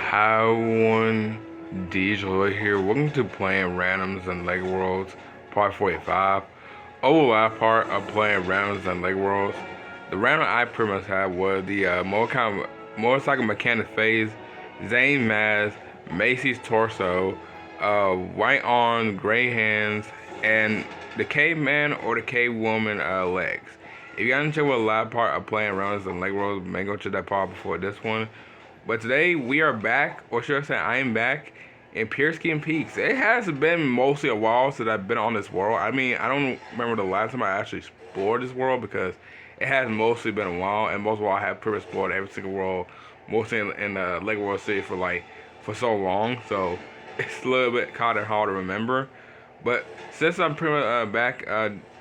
Hi one, DJ here. Welcome to playing randoms and Lego Worlds, part 45. Over the last part of playing randoms and Lego Worlds, the random I pretty much had was the motorcycle mechanic phase, Zane Maz, Macy's torso, white arms, gray hands, and the caveman or the cavewoman legs. If you haven't checked out the last part of playing randoms and Lego Worlds, maybe go check that part before this one. But today we are back, or should I say I am back, in Peerskin Peaks. It has been mostly a while since I've been on this world. I mean, I don't remember the last time I actually explored this world because it has mostly been a while, and most of all I have pretty much explored every single world, mostly in the Lego World City for so long, so it's a little bit kind of hard to remember. But since I'm pretty much back,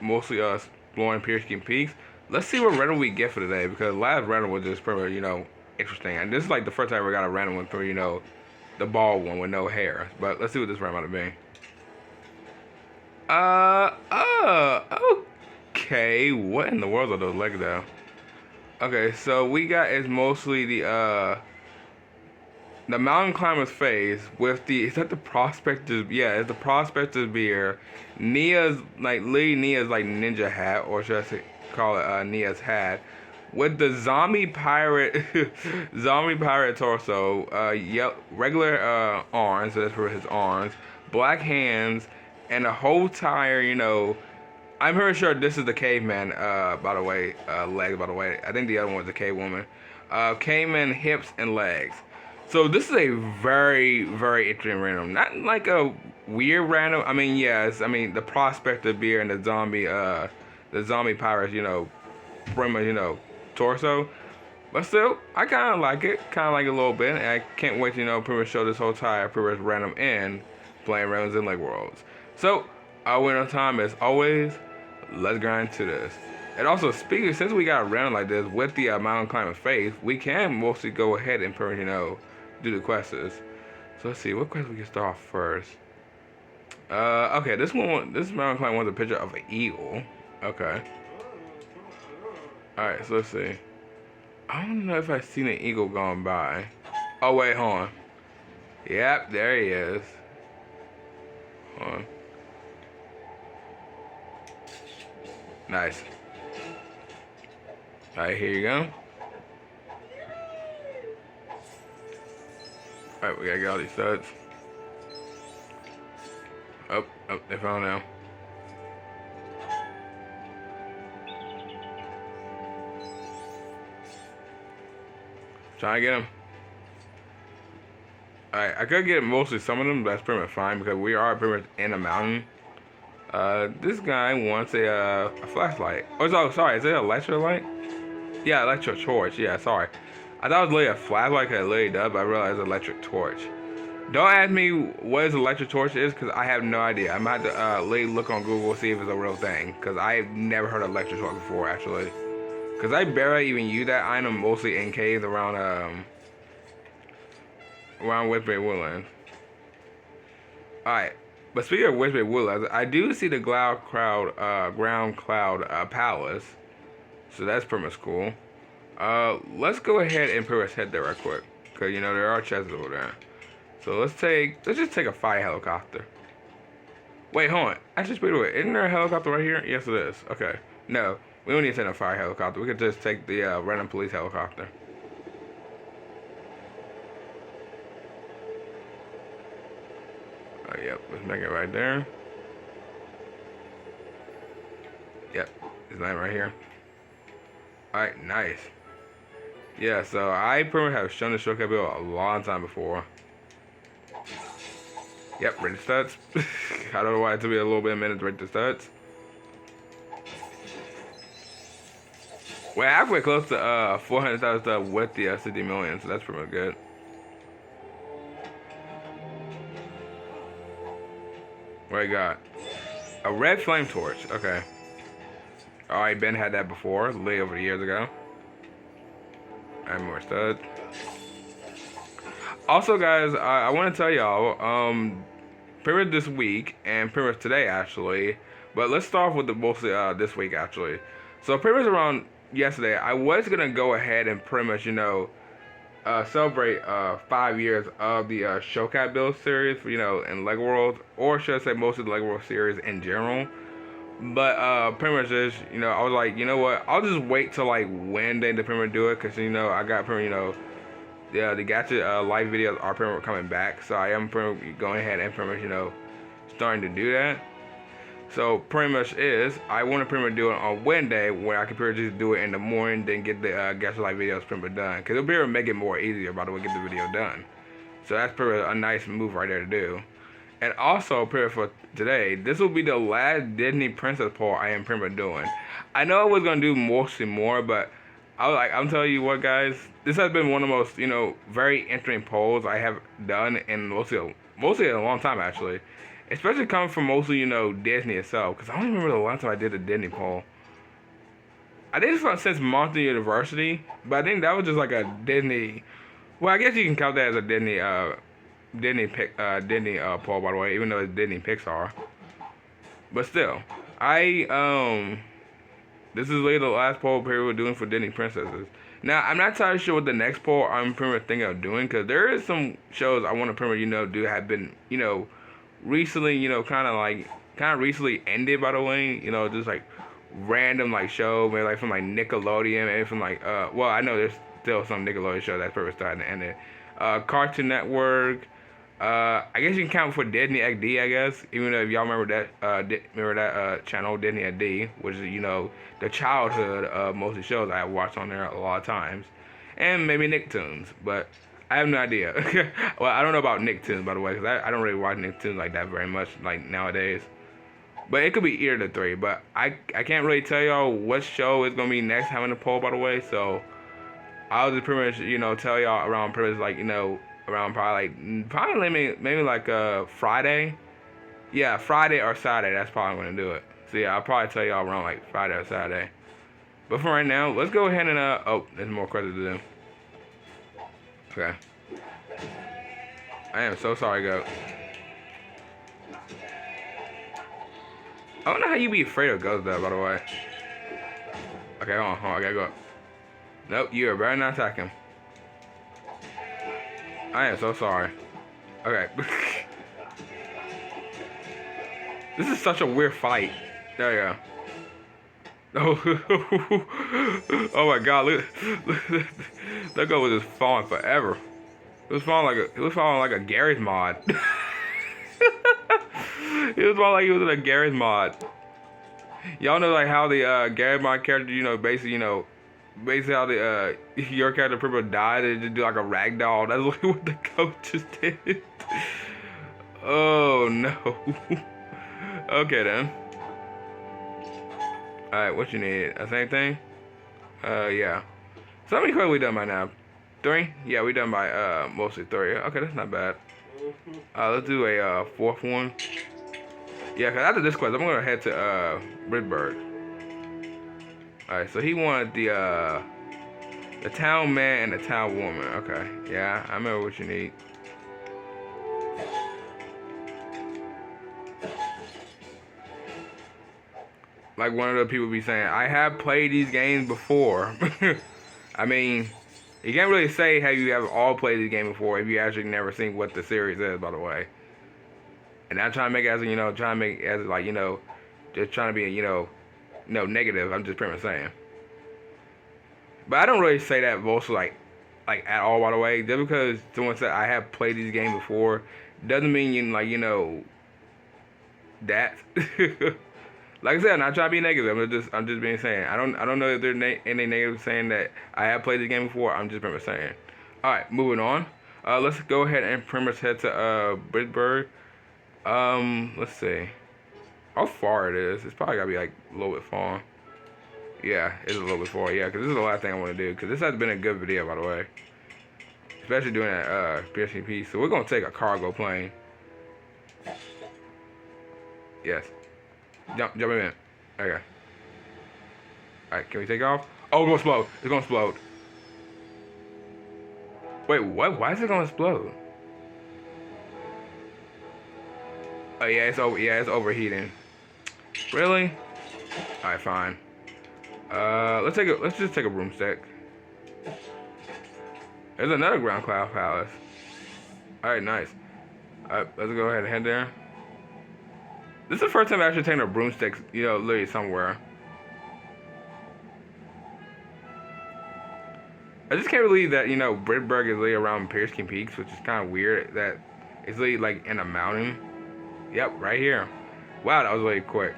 mostly exploring Peerskin Peaks, let's see what random we get for today, because last random was just pretty much, interesting. And this is like the first time I ever got a random one for, the bald one with no hair. But let's see what this random might be. Okay. What in the world are those legs though? Okay, so we got is mostly the mountain climbers phase with is that the prospectors? Yeah, it's the prospectors beer. Nia's like Nia's like ninja hat, or should I say call it Nia's hat, with the zombie pirate torso, regular arms, so that's for his arms, black hands, and a whole tire. I'm pretty sure this is the caveman. By the way, legs. By the way, I think the other one was the cave woman. Caveman hips and legs. So this is a very, very interesting random. Not like a weird random. I mean, yes. I mean, the prospector beer and the zombie pirates. Pretty much, torso. But still, I kind of like it. Kind of like it a little bit. And I can't wait to, pretty much show this whole tire pretty much random in playing randoms in Lego Worlds. So, our winner time as always. Let's grind to this. And also, speaking, since we got a random like this with the mountain climbing phase, we can mostly go ahead and pretty much, do the quests. So let's see, what quest we can start off first. Okay, this mountain climb wants a picture of an eagle. Okay. Alright, so let's see. I don't know if I've seen an eagle going by. Oh, wait, hold on. Yep, there he is. Hold on. Nice. Alright, here you go. Alright, we gotta get all these studs. Oh, they found now. Trying to get him. Alright, I could get mostly some of them, but that's pretty much fine because we are pretty much in a mountain. This guy wants a flashlight. Oh, sorry, is it an electric light? Yeah, electric torch. Yeah, sorry. I thought it was literally a flashlight because it literally does, but I realized it's an electric torch. Don't ask me what an electric torch is because I have no idea. I'm about to literally look on Google see if it's a real thing because I've never heard of electric torch before actually. Because I barely even use that item mostly in caves around Whisper Woodlands. Alright, but speaking of Whisper Woodlands, I do see the ground cloud palace. So that's pretty much cool. Let's go ahead and pretty much head there right quick. Because, there are chests over there. So let's just take a fire helicopter. Wait, hold on. Actually, speaking of it, isn't there a helicopter right here? Yes, it is. Okay. No, we don't need to send a fire helicopter. We could just take the random police helicopter. Oh, yep. Let's make it right there. Yep. It's not right here. Alright, nice. Yeah, so I pretty much have shown the shortcut build a long time before. Yep, ready to start. I don't know why it took me a little bit of minutes to ready to start. We're halfway close to 400,000 stuff with the 60 million, so that's pretty much good. What I got? A red flame torch. Okay. Alright, Ben had that before, way over years ago. I have more studs. Also, guys, I want to tell y'all, pretty much this week and pretty much today actually, but let's start off with the mostly this week actually. So pretty much around yesterday, I was gonna go ahead and pretty much celebrate 5 years of the Showcat Build series, you know, in Lego Worlds, or should I say most of the Lego World series in general. But pretty much just, you know, I was like, you know what, I'll just wait till like when they pretty much do it, because you know I got pretty, you know, the Gadget live videos are pretty much coming back, so I am pretty much going ahead and pretty much, you know, starting to do that. So pretty much is I want to pretty much do it on Wednesday, where I can pretty much just do it in the morning, then get the Gadget live videos pretty much done, because it'll be able to make it more easier by the way, get the video done. So that's pretty much a nice move right there to do. And also, pretty for today, this will be the last Disney Princess poll I am pretty much doing. I know I was gonna do mostly more, but I'm telling you what, guys, this has been one of the most, you know, very interesting polls I have done in mostly a long time actually, especially coming from mostly, you know, Disney itself. Because I don't remember the last time I did a Disney poll. I did it since Monster University, but I think that was just like a Disney. Well, I guess you can count that as a Disney Disney poll, by the way, even though it's Disney Pixar. But still, this is literally the last poll period we're doing for Disney princesses. Now, I'm not entirely sure what the next poll I'm pretty much thinking of doing, because there is some shows I want to pretty much, you know, do have been, you know, recently, you know, kind of recently ended, by the way, you know, just like random like show, maybe like from like Nickelodeon, maybe from like well, I know there's still some Nickelodeon show that's pretty much starting to end it. Cartoon Network. I guess you can count for Disney XD, I guess. Even though if y'all remember that channel, Disney XD, which is, you know, the childhood of most of the shows I have watched on there a lot of times, and maybe Nicktoons, but I have no idea. Well, I don't know about Nicktoons, by the way, because I don't really watch Nicktoons like that very much, like nowadays. But it could be either of the three. But I can't really tell y'all what show is gonna be next having a poll, by the way. So I'll just pretty much, you know, tell y'all around pretty much like, you know, around probably maybe like Friday. Yeah, Friday or Saturday. That's probably when to do it. So yeah, I'll probably tell y'all around like Friday or Saturday. But for right now, let's go ahead and oh, there's more questions to do. Okay. I am so sorry, Goat. I don't know how you be afraid of ghosts though, by the way. Okay, hold on, I gotta go up. Nope, you are better not attack him. I am so sorry. Okay. This is such a weird fight. There you go. Oh, oh my god, look. That guy was just falling forever. It was falling like a Gary's mod. It was falling like he was in a Gary's mod. Y'all know like how the Gary mod character, you know, basically how the your character pretty much died and just do like a ragdoll. That's literally what the coach just did. Oh no. Okay then. Alright, what you need? The same thing? Yeah. So how many quests we done by now? 3? Yeah, we done by mostly 3. Okay, that's not bad. Let's do a 4th one. Yeah, cause after this quest, I'm gonna head to Bridgeburg. Alright, so he wanted the town man and the town woman. Okay, yeah, I remember what you need. Like one of the people be saying, I have played these games before. I mean, you can't really say how you have all played this game before if you actually never seen what the series is, by the way. And I'm trying to make it as, you know, trying to make it as like, you know, just trying to be, you know, negative. I'm just pretty much saying. But I don't really say that mostly like at all, by the way. Just because someone said I have played these games before doesn't mean you like, you know, that. Like I said, I'm not trying to be negative. I'm just being saying. I don't know if there's any negative saying that I have played this game before. I'm just pretty much saying. All right, moving on. Let's go ahead and pretty much head to Bridgeburg. Let's see. How far it is? It's probably gotta be like a little bit far. Yeah, it's a little bit far. Yeah, because this is the last thing I want to do. Because this has been a good video, by the way. Especially doing that PSP. So we're gonna take a cargo plane. Yes. Jump in. Okay. Alright, can we take off? Oh, it's gonna explode. It's gonna explode. Wait, what? Why is it gonna explode? Oh yeah, it's overheating. Really? Alright, fine. Let's just take a broomstick. There There's another ground cloud palace. Alright, nice. Alright, let's go ahead and head there. This is the first time I've actually taken a broomstick, you know, literally somewhere. I just can't believe that, you know, Britberg is literally around Pierskin Peaks, which is kind of weird that it's literally like in a mountain. Yep, right here. Wow, that was really quick.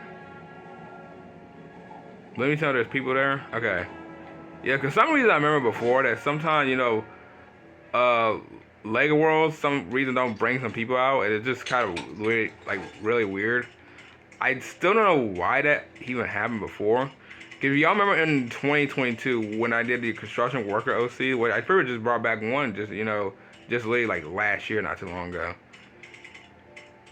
Let me tell there's people there. Okay. Yeah, because some reason I remember before that sometimes, you know, Lego Worlds, some reason don't bring some people out, and it's just kind of really, like, really weird. I still don't know why that even happened before. Because y'all remember in 2022 when I did the construction worker OC, where I pretty much just brought back one, just, you know, just literally like last year, not too long ago.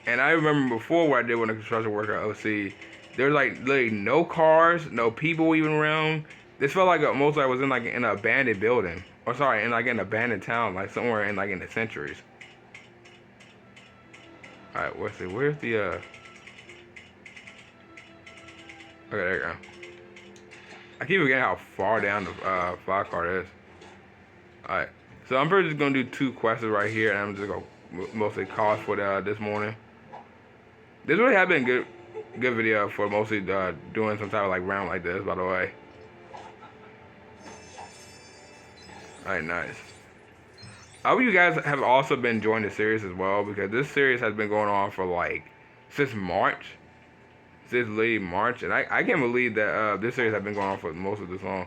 And I remember before what I did with the construction worker OC, there was like literally no cars, no people even around. This felt like almost like I was in like in an abandoned building, or sorry, in like an abandoned town, like somewhere in like in the centuries. All right, let's see. Where's the Okay, there you go. I keep forgetting how far down the fly card is. All right, so I'm pretty just gonna do 2 quests right here, and I'm just gonna mostly call for this morning. This really has been good video for mostly doing some type of like round like this, by the way. Alright, nice. I hope you guys have also been enjoying the series as well, because this series has been going on for like since March. Since late March, and I can't believe that this series has been going on for most of this long.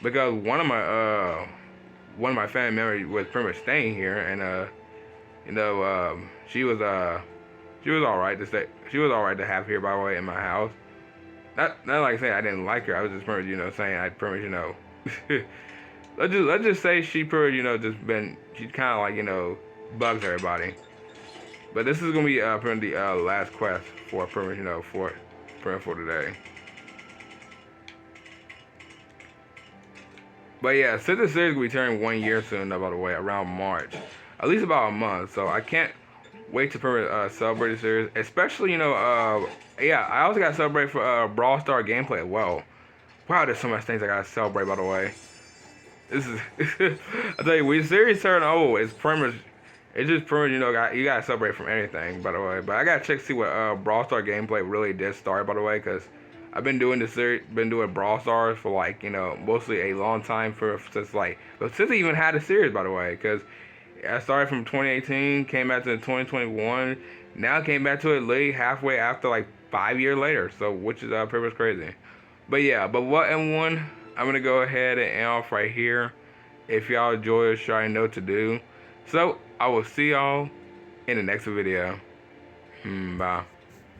Because one of my family members was pretty much staying here, and you know, she was alright to stay. She was alright to have here, by the way, in my house. Not like saying I didn't like her. I was just pretty, you know, saying I pretty much, you know. let's just say she pretty, you know, she's kind of like, you know, bugs everybody. But this is gonna be pretty the last quest for pretty much, you know, for today. But yeah, since the series will be turning 1 year soon, by the way, around March, at least about a month. So I can't wait to celebrate the series, especially, you know, yeah, I also got to celebrate for Brawl Star gameplay as well. Wow, there's so much things I got to celebrate, by the way. This is, I tell you, when the series turn old, it's pretty much, it's just pretty much, you know, you got to celebrate from anything, by the way. But I got to check to see what Brawl Star gameplay really did start, by the way, because I've been doing this series, been doing Brawl Stars for like, you know, mostly a long time since I even had a series, by the way, because I started from 2018, came back to 2021, now came back to it late halfway after, like 5 years later, so which is pretty much crazy. But yeah, but what and one, I'm gonna go ahead and end off right here. If y'all enjoy the show, I know what to do. So I will see y'all in the next video. Bye.